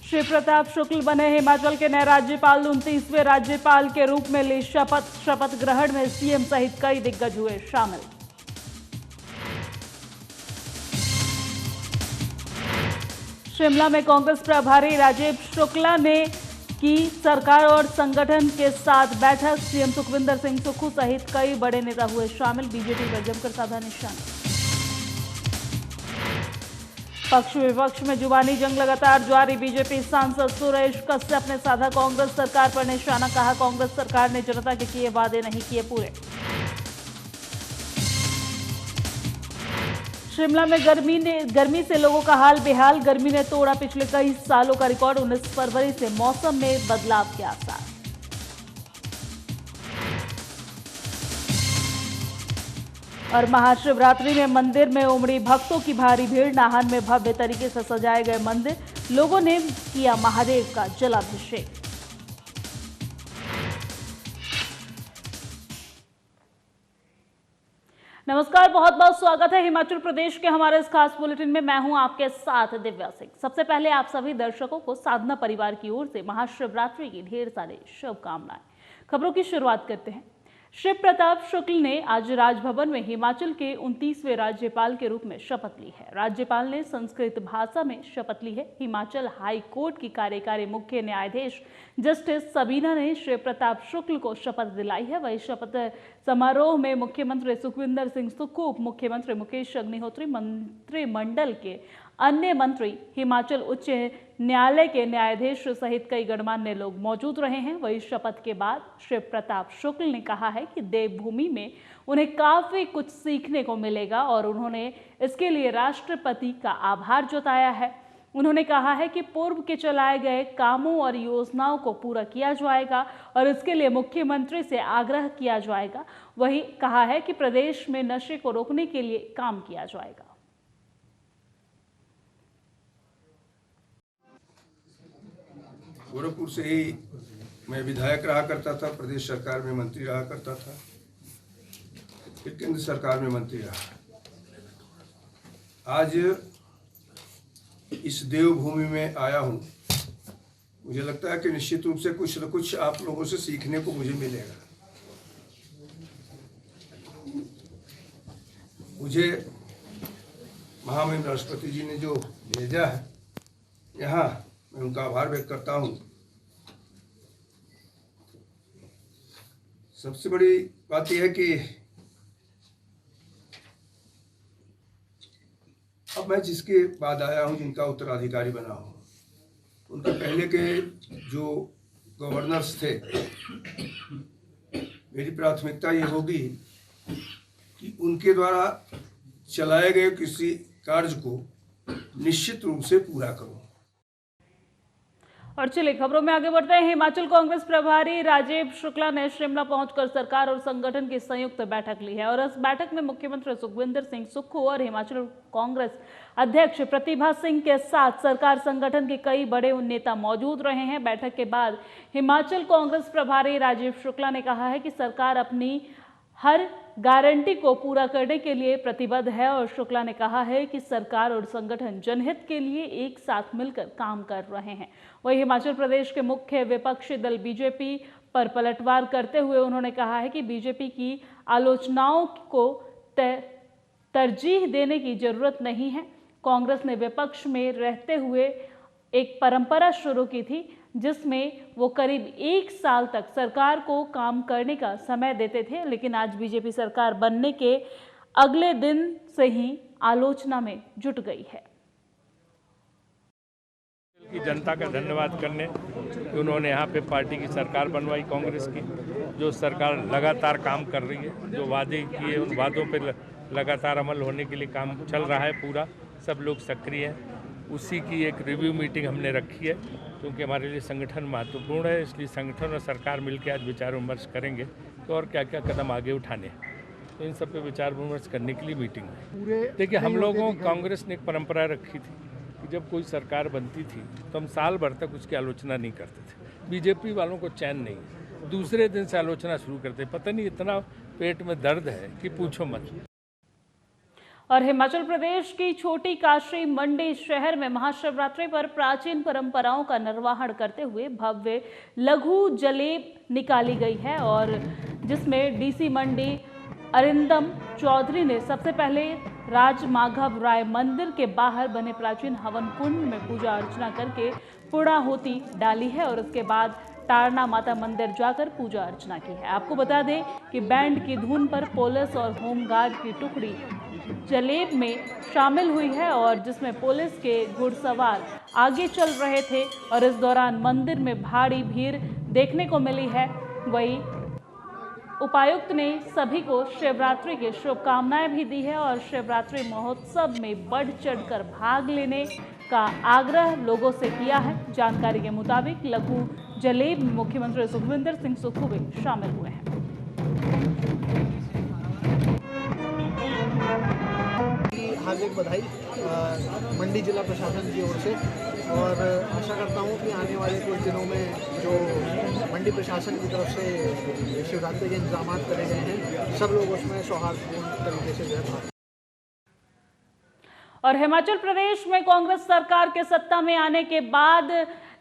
शिव प्रताप शुक्ल बने हिमाचल के नए राज्यपाल। 29वें राज्यपाल के रूप में ली शपथ। शपथ ग्रहण में सीएम सहित कई दिग्गज हुए शामिल। शिमला में कांग्रेस प्रभारी राजीव शुक्ला ने की सरकार और संगठन के साथ बैठक। सीएम सुखविंदर सिंह सुक्खू सहित कई बड़े नेता हुए शामिल। बीजेपी पर जमकर साधा निशाना। पक्ष विपक्ष में जुबानी जंग लगातार जारी। बीजेपी सांसद सुरेश कश्यप ने साधा कांग्रेस सरकार पर निशाना। कहा, कांग्रेस सरकार ने जनता के किए वादे नहीं किए पूरे। शिमला में गर्मी से लोगों का हाल बेहाल। गर्मी ने तोड़ा पिछले कई सालों का रिकॉर्ड। 19 फरवरी से मौसम में बदलाव के आसार। और महाशिवरात्रि में मंदिर में उमड़ी भक्तों की भारी भीड़। नाहन में भव्य तरीके से सजाए गए मंदिर। लोगों ने किया महादेव का जलाभिषेक। नमस्कार, बहुत बहुत स्वागत है हिमाचल प्रदेश के हमारे इस खास बुलेटिन में। मैं हूं आपके साथ दिव्या सिंह। सबसे पहले आप सभी दर्शकों को साधना परिवार की ओर से महाशिवरात्रि की ढेर सारी शुभकामनाएं। खबरों की शुरुआत करते हैं। शिव प्रताप शुक्ल ने आज राजभवन में हिमाचल के 29वें राज्यपाल के रूप में शपथ ली है। राज्यपाल ने संस्कृत भाषा में शपथ ली है। हिमाचल हाई कोर्ट की कार्यकारी मुख्य न्यायाधीश जस्टिस सबीना ने शिव प्रताप शुक्ल को शपथ दिलाई है। वही शपथ समारोह में मुख्यमंत्री सुखविंदर सिंह सुक्खू, उप मुख्यमंत्री मुकेश अग्निहोत्री, मंत्रिमंडल के अन्य मंत्री, हिमाचल उच्च न्यायालय के न्यायाधीश सहित कई गणमान्य लोग मौजूद रहे हैं। वही शपथ के बाद शिव प्रताप शुक्ल ने कहा है कि देवभूमि में उन्हें काफी कुछ सीखने को मिलेगा और उन्होंने इसके लिए राष्ट्रपति का आभार जताया है। उन्होंने कहा है कि पूर्व के चलाए गए कामों और योजनाओं को पूरा किया जाएगा और इसके लिए मुख्यमंत्री से आग्रह किया जाएगा। वही कहा है कि प्रदेश में नशे को रोकने के लिए काम किया जाएगा। गोरखपुर से ही मैं विधायक रहा करता था, प्रदेश सरकार में मंत्री रहा करता था, फिर केंद्र सरकार में मंत्री रहा। आज इस देवभूमि में आया हूँ। मुझे लगता है कि निश्चित रूप से कुछ न कुछ आप लोगों से सीखने को मुझे मिलेगा। मुझे महामहिम राष्ट्रपति जी ने जो भेजा है यहाँ, मैं उनका आभार व्यक्त करता हूँ। सबसे बड़ी बात यह है कि अब मैं जिसके बाद आया हूँ, जिनका उत्तराधिकारी बना हूँ, उनके पहले के जो गवर्नर्स थे, मेरी प्राथमिकता ये होगी कि उनके द्वारा चलाए गए किसी कार्य को निश्चित रूप से पूरा करूँ। और चलिए खबरों में आगे बढ़ते हैं। हिमाचल कांग्रेस प्रभारी राजीव शुक्ला ने शिमला पहुंचकर सरकार और संगठन की संयुक्त बैठक ली है और इस बैठक में मुख्यमंत्री सुखविंदर सिंह सुक्खू और हिमाचल कांग्रेस अध्यक्ष प्रतिभा सिंह के साथ सरकार संगठन के कई बड़े नेता मौजूद रहे हैं। बैठक के बाद हिमाचल कांग्रेस प्रभारी राजीव शुक्ला ने कहा है कि सरकार अपनी हर गारंटी को पूरा करने के लिए प्रतिबद्ध है और शुक्ला ने कहा है कि सरकार और संगठन जनहित के लिए एक साथ मिलकर काम कर रहे हैं। वहीं हिमाचल प्रदेश के मुख्य विपक्षी दल बीजेपी पर पलटवार करते हुए उन्होंने कहा है कि बीजेपी की आलोचनाओं को तरजीह देने की जरूरत नहीं है। कांग्रेस ने विपक्ष में रहते हुए एक परंपरा शुरू की थी जिसमें वो करीब 1 साल तक सरकार को काम करने का समय देते थे, लेकिन आज बीजेपी सरकार बनने के अगले दिन से ही आलोचना में जुट गई है। की जनता का धन्यवाद करने कि उन्होंने यहाँ पे पार्टी की सरकार बनवाई, कांग्रेस की जो सरकार लगातार काम कर रही है, जो वादे किए उन वादों पे लगातार अमल होने के लिए काम चल रहा है पूरा, सब लोग सक्रिय हैं। उसी की एक रिव्यू मीटिंग हमने रखी है क्योंकि हमारे लिए संगठन महत्वपूर्ण है, इसलिए संगठन और सरकार मिलकर आज विचार विमर्श करेंगे तो और क्या क्या कदम आगे उठाने हैं, तो इन सब पे विचार विमर्श करने के लिए मीटिंग है। देखिए, हम लोगों कांग्रेस ने एक परंपरा रखी थी कि जब कोई सरकार बनती थी तो हम साल भर तक उसकी आलोचना नहीं करते थे। बीजेपी वालों को चैन नहीं, दूसरे दिन से आलोचना शुरू करते, पता नहीं इतना पेट में दर्द है कि पूछो मत। और हिमाचल प्रदेश की छोटी काशी मंडी शहर में महाशिवरात्रि पर प्राचीन परंपराओं का निर्वहन करते हुए भव्य लघु जलेब निकाली गई है और जिसमें डीसी मंडी अरिंदम चौधरी ने सबसे पहले राजमाघव राय मंदिर के बाहर बने प्राचीन हवन कुंड में पूजा अर्चना करके पूर्णाहुति डाली है और उसके बाद तारना माता मंदिर जाकर पूजा अर्चना की है। आपको बता दें कि बैंड की धुन पर पुलिस और होमगार्ड की टुकड़ी जलेब में शामिल हुई है और जिसमें पुलिस के घुड़सवार आगे चल रहे थे और इस दौरान मंदिर में भारी भीड़ देखने को मिली है। वहीं उपायुक्त ने सभी को शिवरात्रि की शुभकामनाएं भी दी है और शिवरात्रि महोत्सव में बढ़ चढ़कर भाग लेने का आग्रह लोगों से किया है। जानकारी के मुताबिक लघु जलेब में मुख्यमंत्री सुखविंदर सिंह सुखुवे शामिल हुए हैं। हार्दिक बधाई मंडी जिला प्रशासन की ओर से और आशा करता हूं कि आने वाले कुछ दिनों में जो मंडी प्रशासन की तरफ से शिवरात्रि के इंतजाम करे गए हैं सब लोग उसमें सौहार्दपूर्ण तरीके से भाग। और हिमाचल प्रदेश में कांग्रेस सरकार के सत्ता में आने के बाद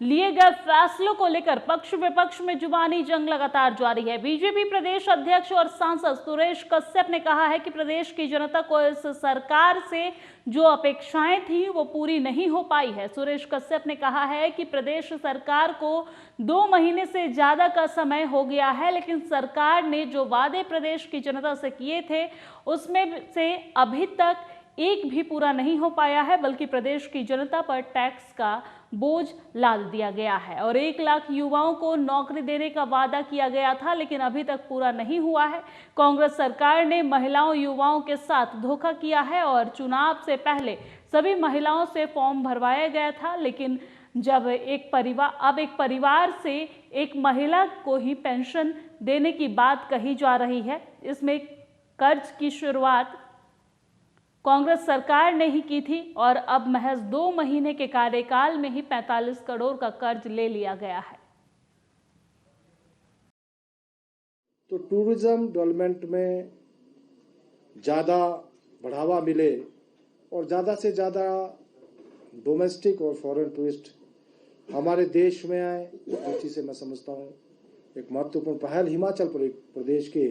लिए गए फैसलों को लेकर पक्ष विपक्ष में जुबानी जंग लगातार जारी है। बीजेपी प्रदेश अध्यक्ष और सांसद सुरेश कश्यप ने कहा है कि प्रदेश की जनता को इस सरकार से जो अपेक्षाएं थी वो पूरी नहीं हो पाई है। सुरेश कश्यप ने कहा है कि प्रदेश सरकार को 2 महीने से ज्यादा का समय हो गया है, लेकिन सरकार ने जो वादे प्रदेश की जनता से किए थे उसमें से अभी तक एक भी पूरा नहीं हो पाया है, बल्कि प्रदेश की जनता पर टैक्स का बोझ लाद दिया गया है। और 1 लाख युवाओं को नौकरी देने का वादा किया गया था, लेकिन अभी तक पूरा नहीं हुआ है। कांग्रेस सरकार ने महिलाओं युवाओं के साथ धोखा किया है और चुनाव से पहले सभी महिलाओं से फॉर्म भरवाया गया था, लेकिन जब एक परिवार से एक महिला को ही पेंशन देने की बात कही जा रही है। इसमें कर्ज की शुरुआत कांग्रेस सरकार ने ही की थी और अब महज 2 महीने के कार्यकाल में ही 45 करोड़ का कर्ज ले लिया गया है। तो टूरिज्म डेवलपमेंट में ज़्यादा बढ़ावा मिले और ज़्यादा से ज़्यादा डोमेस्टिक और फॉरेन टूरिस्ट हमारे देश में आए, इस चीज़ से मैं समझता हूँ एक महत्वपूर्ण पहल हिमाचल प्रदेश के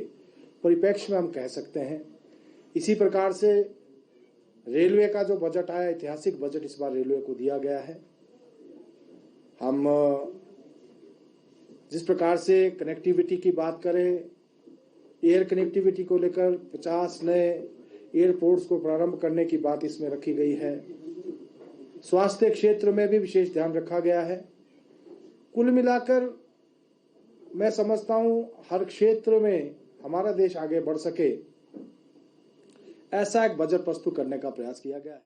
परिप्रेक्ष्य में हम कह सकते हैं। इसी प्रकार से रेलवे का जो बजट आया, ऐतिहासिक बजट इस बार रेलवे को दिया गया है। हम जिस प्रकार से कनेक्टिविटी की बात करें, एयर कनेक्टिविटी को लेकर 50 नए एयरपोर्ट्स को प्रारंभ करने की बात इसमें रखी गई है। स्वास्थ्य क्षेत्र में भी विशेष ध्यान रखा गया है। कुल मिलाकर मैं समझता हूं हर क्षेत्र में हमारा देश आगे बढ़ सके, ऐसा एक बजट प्रस्तुत करने का प्रयास किया गया है।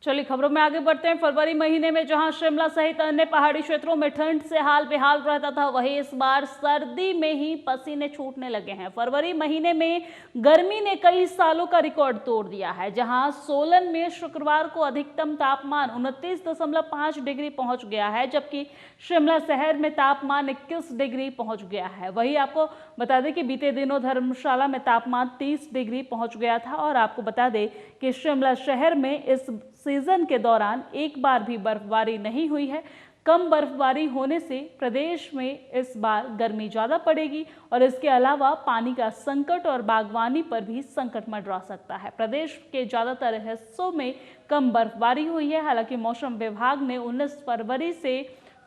चलिए खबरों में आगे बढ़ते हैं। फरवरी महीने में जहां शिमला सहित अन्य पहाड़ी क्षेत्रों में ठंड से हाल बेहाल रहता था, वहीं इस बार सर्दी में ही पसीने छूटने लगे हैं। फरवरी महीने में गर्मी ने कई सालों का रिकॉर्ड तोड़ दिया है, जहां सोलन में शुक्रवार को अधिकतम तापमान 29.5 डिग्री पहुंच गया है, जबकि शिमला शहर में तापमान 21 डिग्री पहुंच गया है। वहीं आपको बता दें कि बीते दिनों धर्मशाला में तापमान 30 डिग्री पहुंच गया था और आपको बता दें कि शिमला शहर में इस सीजन के दौरान एक बार भी बर्फबारी नहीं हुई है। कम बर्फबारी होने से प्रदेश में इस बार गर्मी ज़्यादा पड़ेगी और इसके अलावा पानी का संकट और बागवानी पर भी संकट मंडरा सकता है। प्रदेश के ज़्यादातर हिस्सों में कम बर्फबारी हुई है। हालांकि मौसम विभाग ने 19 फरवरी से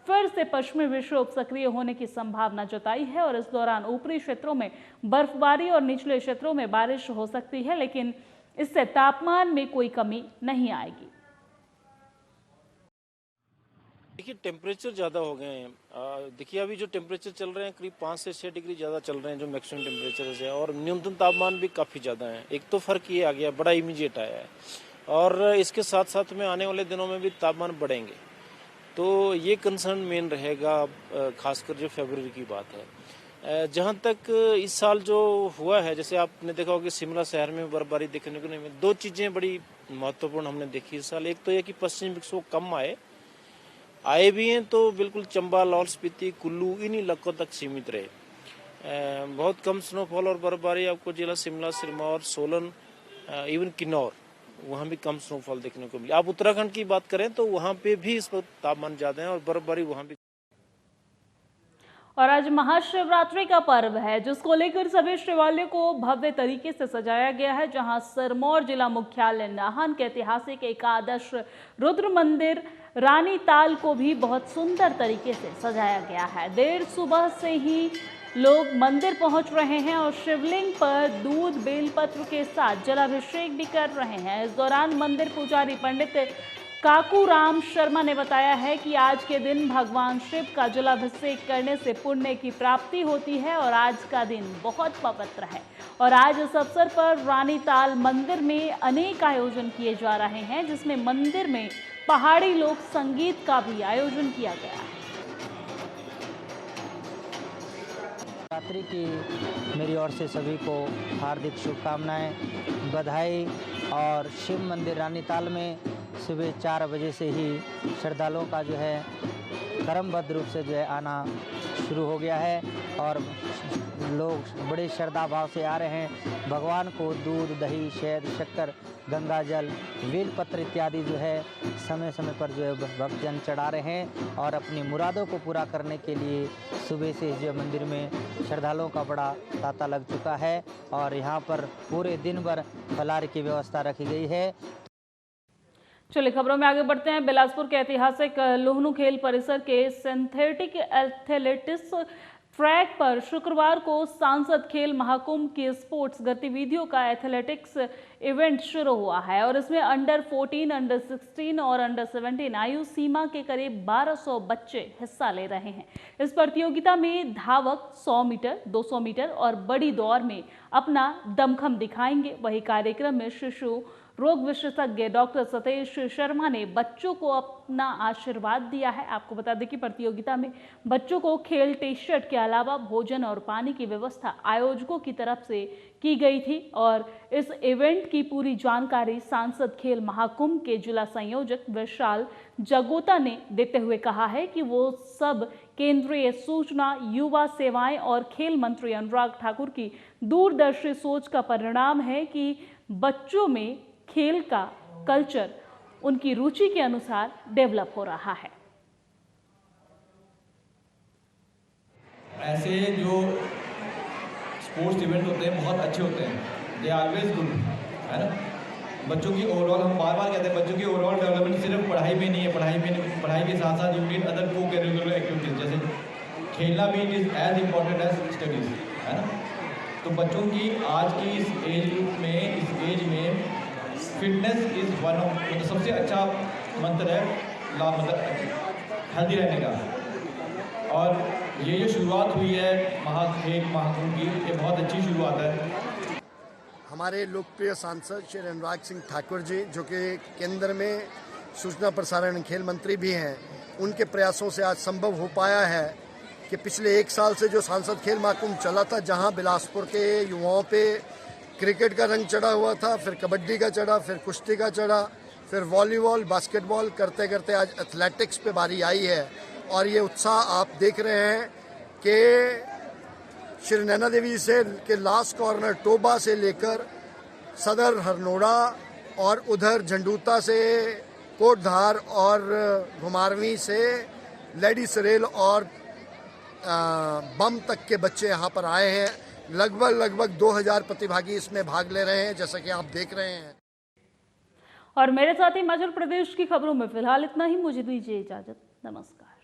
फिर से पश्चिमी विक्षोभ सक्रिय होने की संभावना जताई है और इस दौरान ऊपरी क्षेत्रों में बर्फबारी और निचले क्षेत्रों में बारिश हो सकती है, लेकिन इससे तापमान में कोई कमी नहीं आएगी। देखिए टेम्परेचर ज़्यादा हो गए हैं। देखिए अभी जो टेम्परेचर चल रहे हैं करीब 5 से 6 डिग्री ज़्यादा चल रहे हैं जो मैक्सिमम टेम्परेचर है, और न्यूनतम तापमान भी काफ़ी ज़्यादा है। एक तो फ़र्क ये आ गया, बड़ा इमीडिएट आया है, और इसके साथ साथ में आने वाले दिनों में भी तापमान बढ़ेंगे, तो ये कंसर्न मेन रहेगा, खासकर जो फरवरी की बात है। जहाँ तक इस साल जो हुआ है, जैसे आपने देखा होगा कि शिमला शहर में बर्फबारी देखने को नहीं मिली। 2 चीज़ें बड़ी महत्वपूर्ण हमने देखी इस साल। एक तो यह कि पश्चिमी विक्षोभ कम आए भी हैं, तो बिल्कुल चंबा, लाहौल स्पीति, कुल्लू इन्हीं इलाकों तक सीमित रहे। बहुत कम स्नोफॉल और बर्फबारी आपको जिला शिमला, सिरमौर, सोलन इवन किन्नौर, वहाँ भी कम स्नोफॉल देखने को मिली। आप उत्तराखंड की बात करें तो वहाँ पे भी इस वक्त तापमान ज्यादा है और बर्फबारी वहाँ भी। और आज महाशिवरात्रि का पर्व है, जिसको लेकर सभी शिवालयों को भव्य तरीके से सजाया गया है। जहां सिरमौर जिला मुख्यालय नाहन के ऐतिहासिक एकादश रुद्र मंदिर रानीताल को भी बहुत सुंदर तरीके से सजाया गया है। देर सुबह से ही लोग मंदिर पहुंच रहे हैं और शिवलिंग पर दूध बेलपत्र के साथ जलाभिषेक भी कर रहे हैं। इस दौरान मंदिर पुजारी पंडित काकूराम शर्मा ने बताया है कि आज के दिन भगवान शिव का जलाभिषेक करने से पुण्य की प्राप्ति होती है और आज का दिन बहुत पवित्र है। और आज इस अवसर पर रानीताल मंदिर में अनेक आयोजन किए जा रहे हैं, जिसमें मंदिर में पहाड़ी लोक संगीत का भी आयोजन किया गया है। शिवरात्रि की मेरी ओर से सभी को हार्दिक शुभकामनाएं, बधाई। और शिव मंदिर रानीताल में सुबह 4 बजे से ही श्रद्धालुओं का जो है क्रमबद्ध रूप से जो है आना शुरू हो गया है और लोग बड़े श्रद्धा भाव से आ रहे हैं। भगवान को दूध, दही, शहद, शक्कर, गंगा जल, बेलपत्र इत्यादि जो है समय समय पर जो है भक्तजन चढ़ा रहे हैं और अपनी मुरादों को पूरा करने के लिए सुबह से जो मंदिर में श्रद्धालुओं का बड़ा तांता लग चुका है और यहाँ पर पूरे दिन भर फलाहार की व्यवस्था रखी गई है। चलिए खबरों में आगे बढ़ते हैं। बिलासपुर के ऐतिहासिक लोहनू खेल परिसर के सिंथेटिक एथलेटिक्स ट्रैक पर शुक्रवार को सांसद खेल महाकुंभ की स्पोर्ट्स गतिविधियों का एथलेटिक्स इवेंट शुरू हुआ है और इसमें अंडर 14, अंडर 16 और अंडर 17 आयु सीमा के करीब 1200 बच्चे हिस्सा ले रहे हैं। इस प्रतियोगिता में धावक 100 मीटर, 200 मीटर और बड़ी दौड़ में अपना दमखम दिखाएंगे। वही कार्यक्रम में शिशु रोग विशेषज्ञ डॉक्टर सतीश शर्मा ने बच्चों को अपना आशीर्वाद दिया है। आपको बता दें कि प्रतियोगिता में बच्चों को खेल टी शर्ट के अलावा भोजन और पानी की व्यवस्था आयोजकों की तरफ से की गई थी और इस इवेंट की पूरी जानकारी सांसद खेल महाकुंभ के जिला संयोजक विशाल जगोता ने देते हुए कहा है कि वो सब केंद्रीय सूचना, युवा सेवाएं और खेल मंत्री अनुराग ठाकुर की दूरदर्शी सोच का परिणाम है कि बच्चों में खेल का कल्चर उनकी रुचि के अनुसार डेवलप हो रहा है। ऐसे जो स्पोर्ट्स इवेंट होते हैं बहुत अच्छे होते हैं, दे ऑलवेज गुड, है ना। बच्चों की ओवरऑल, हम बार बार कहते हैं, बच्चों की ओवरऑल डेवलपमेंट सिर्फ पढ़ाई में नहीं है। पढ़ाई के साथ साथ you need other co-curricular activities, जैसे खेलना भी is as important as studies, है ना। तो बच्चों की आज की इस एज में फिटनेस इज वन ऑफ, मतलब सबसे अच्छा मंत्र है, मतलब हेल्दी रहने का। और ये जो शुरुआत हुई है खेल महाकुंभ की, ये बहुत अच्छी शुरुआत है। हमारे लोकप्रिय सांसद श्री अनुराग सिंह ठाकुर जी, जो कि केंद्र में सूचना प्रसारण खेल मंत्री भी हैं, उनके प्रयासों से आज संभव हो पाया है कि पिछले 1 साल से जो सांसद खेल महाकुंभ चला था, जहां बिलासपुर के युवाओं पे क्रिकेट का रंग चढ़ा हुआ था, फिर कबड्डी का चढ़ा, फिर कुश्ती का चढ़ा, फिर वॉलीबॉल, बास्केटबॉल करते करते आज एथलेटिक्स पे बारी आई है। और ये उत्साह आप देख रहे हैं कि श्री नैना देवी से के लास्ट कॉर्नर टोबा से लेकर सदर हरनोड़ा और उधर झंडूता से कोटधार और घुमारवी से लेडी सरेल और बम तक के बच्चे यहाँ पर आए हैं। लगभग 2000 प्रतिभागी इसमें भाग ले रहे हैं, जैसा कि आप देख रहे हैं। और मेरे साथ ही हिमाचल प्रदेश की खबरों में फिलहाल इतना ही। मुझे दीजिए इजाजत। नमस्कार।